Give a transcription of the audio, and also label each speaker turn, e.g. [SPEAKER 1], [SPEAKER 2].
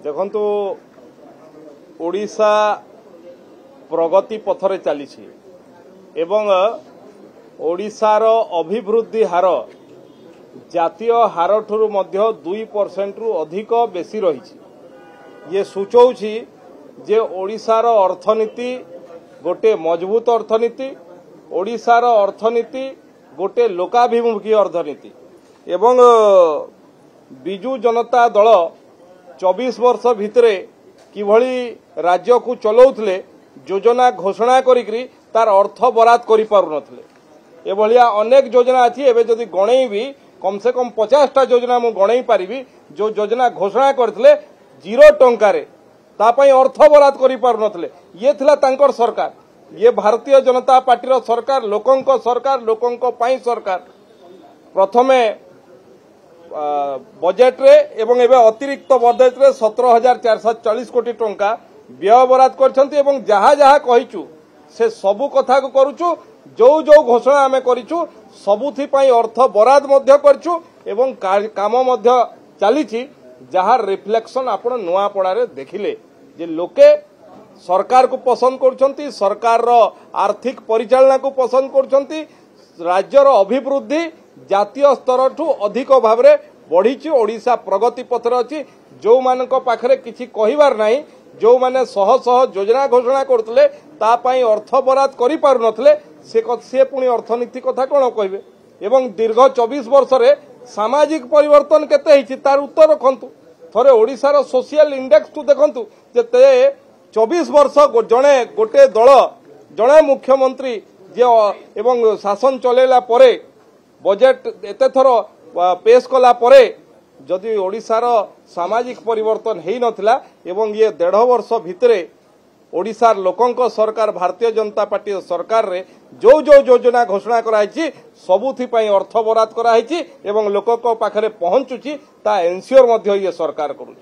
[SPEAKER 1] देखंतु ओडिशा प्रगति पथरे चली एवं ओडिशार अभिवृद्धि हार जातीय हार ठुरु मध्य 2% रु अधिक बेसी रही। ये सूचौछि जे ओडिशार अर्थनीति गोटे मजबूत अर्थनीति, ओडिशार अर्थनीति गोटे लोकाभिमुखी अर्थनीति एवं बिजु जनता दल 24 वर्ष भितरे किभली राज्य को चलाउथले योजना घोषणा करिकरी तार अर्थ बराद करि पारु नथले। एभलिया अनेक योजना अछि। एबे जदि गणई भी कम से कम 50टा योजना मु गणई पारिबी जो योजना घोषणा करथिले 0 टंका रे ता पई अर्थ बराद करि पारु नथले। ये थिला तांकर सरकार, ये भारतीय जनता पार्टी रो सरकार, लोकंको सरकार, लोकंको पई सरकार। प्रथमे बजेट रे एवं एवं अतिरिक्त बजेट रे 17,440 कोटी टंका व्यय बराद करछंती एवं जहा जहा कहिचु से सबु कथा को करूचु। जो जो घोषणा आमे करिचु सबुथि पई अर्थ बराद मध्य करछु एवं काम मध्य चलीछि, जहार रिफ्लेक्शन आपण नुआपड़ा रे देखिले जे लोके सरकार को पसंद करछंती, सरकार रो आर्थिक परिचालना को पसंद करछंती। राज्यर अभिवृद्धि जातीय स्तर ठू अधिक भाव में बढ़ी। ओडिशा प्रगति पथर अच्छी। जो मानक पाखरे किछि कहिबार नाही, जो माने शह शह योजना घोषणा करथले ता पई अर्थ बराद करि पारु नथले, से पुणी अर्थनीति कथा कोन कहबे। एवं दीर्घ 24 वर्ष रे सामाजिक परिवर्तन केते हिछि तार उत्तर रखंतु। थरे ओडिशार सोशल इंडेक्स तु देखंतु जे 24 वर्ष जणे गोटे दल जणे मुख्यमंत्री जे एवं शासन चलेला परे बजेट एते थर पेश कला परे जदि ओडिशार सामाजिक परिवर्तन हेई नथिला एवं ये 1.5 वर्ष भितरे ओडिशार लोकंको सरकार, भारतीय जनता पार्टी सरकार रे जो जो योजना घोषणा कराई सबुथि पई अर्थ बराद कराई एवं लोकंको पाखरे पहुंचुची ता एनश्योर मध्य ये सरकार करूची।